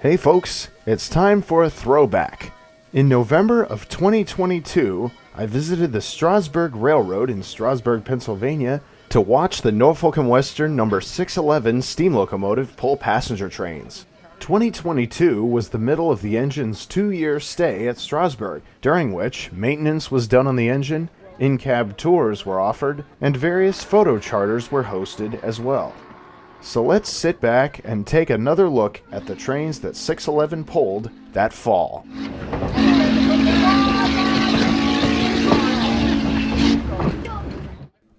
Hey folks, it's time for a throwback. In November of 2022, I visited the Strasburg Railroad in Strasburg, Pennsylvania to watch the Norfolk and Western number 611 steam locomotive pull passenger trains. 2022 was the middle of the engine's 2-year stay at Strasburg, during which maintenance was done on the engine, in-cab tours were offered, and various photo charters were hosted as well. So let's sit back and take another look at the trains that 611 pulled that fall.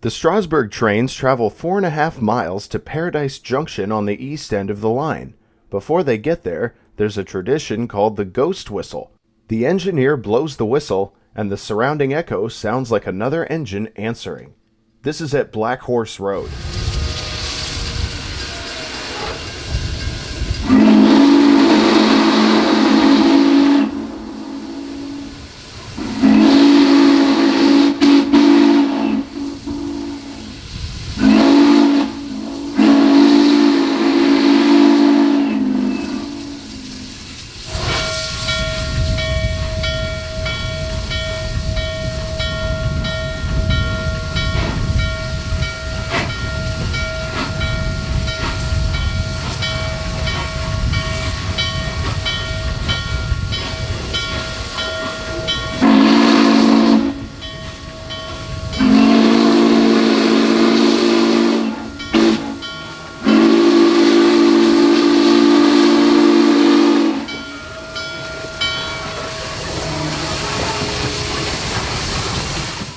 The Strasburg trains travel 4.5 miles to Paradise Junction on the east end of the line. Before they get there, there's a tradition called the ghost whistle. The engineer blows the whistle, and the surrounding echo sounds like another engine answering. This is at Black Horse Road.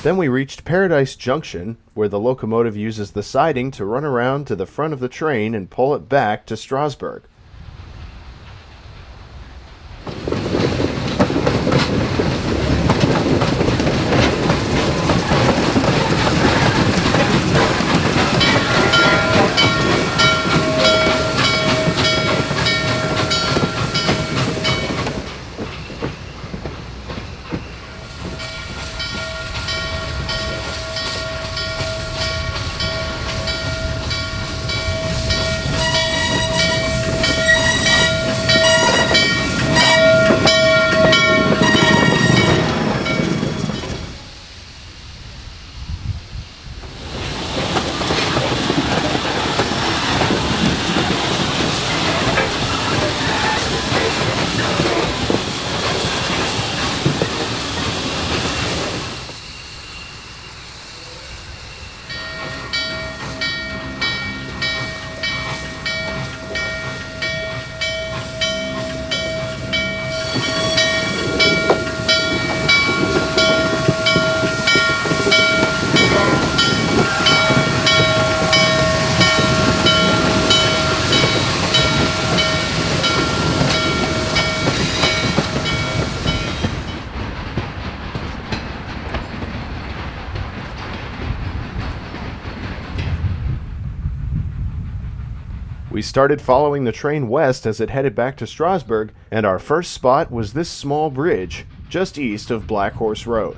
Then we reached Paradise Junction, where the locomotive uses the siding to run around to the front of the train and pull it back to Strasburg. We started following the train west as it headed back to Strasburg, and our first spot was this small bridge just east of Black Horse Road.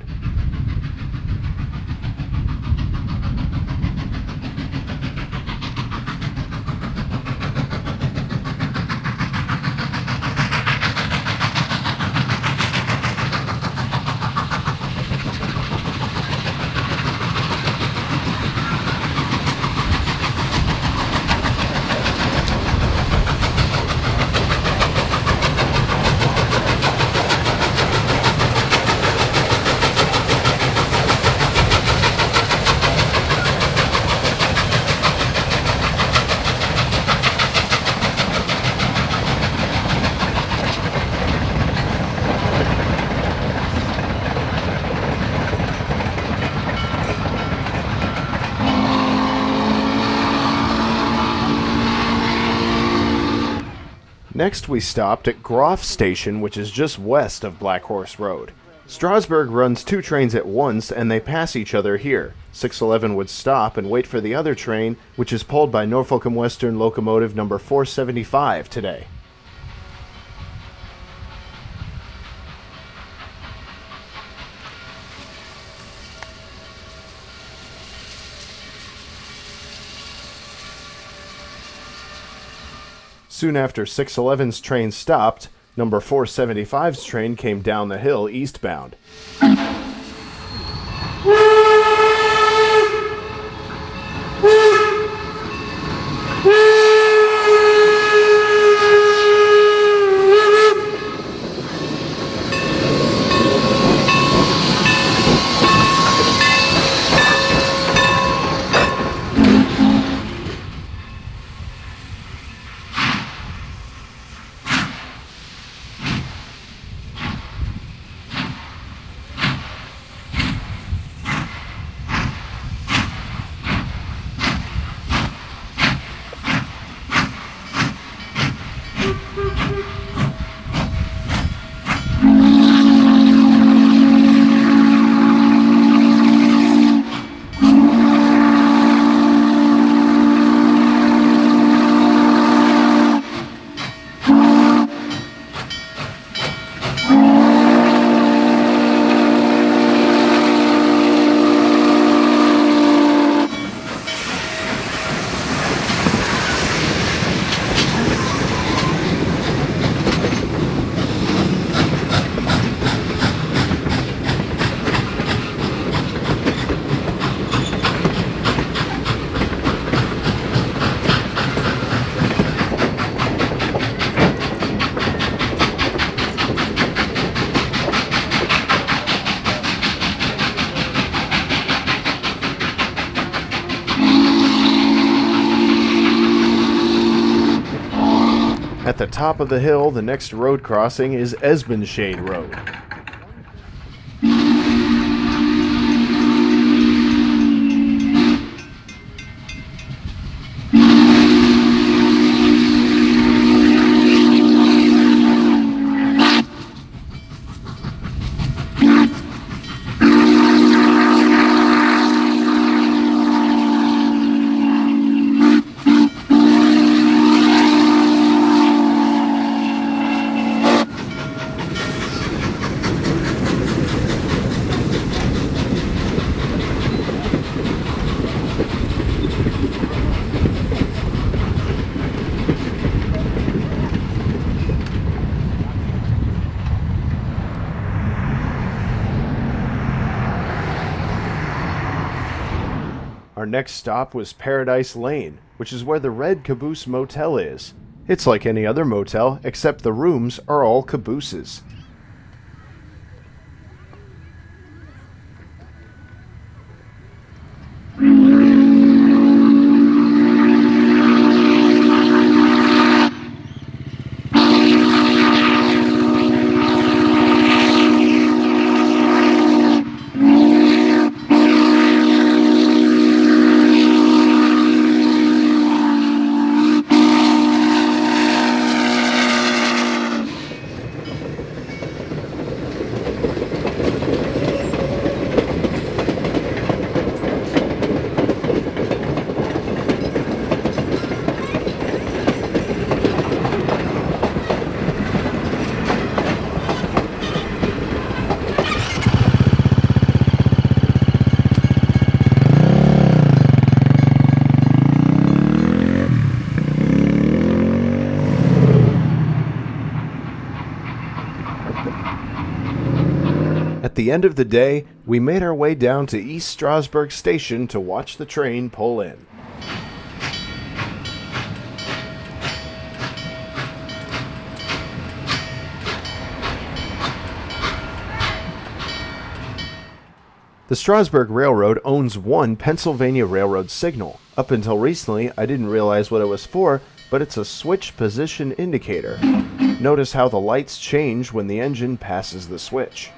Next we stopped at Groff Station, which is just west of Black Horse Road. Strasburg runs 2 trains at once and they pass each other here. 611 would stop and wait for the other train, which is pulled by Norfolk and Western locomotive number 475 today. Soon after 611's train stopped, number 475's train came down the hill eastbound. At the top of the hill, the next road crossing is Esbenshade Road. Our next stop was Paradise Lane, which is where the Red Caboose Motel is. It's like any other motel, except the rooms are all cabooses. At the end of the day, we made our way down to East Strasburg Station to watch the train pull in. The Strasburg Railroad owns one Pennsylvania Railroad signal. Up until recently, I didn't realize what it was for, but it's a switch position indicator. Notice how the lights change when the engine passes the switch.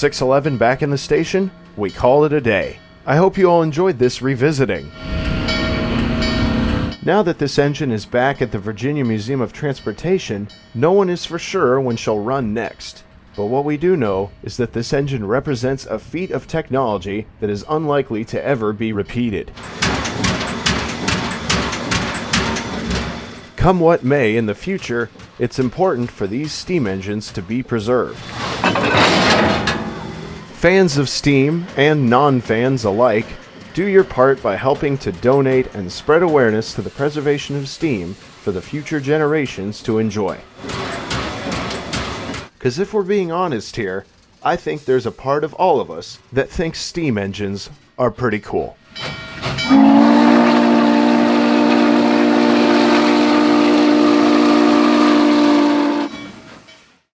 611 back in the station, we call it a day. I hope you all enjoyed this revisiting. Now that this engine is back at the Virginia Museum of Transportation, no one is for sure when she'll run next. But what we do know is that this engine represents a feat of technology that is unlikely to ever be repeated. Come what may in the future, it's important for these steam engines to be preserved. Fans of steam and non-fans alike, do your part by helping to donate and spread awareness to the preservation of steam for the future generations to enjoy. Because if we're being honest here, I think there's a part of all of us that thinks steam engines are pretty cool.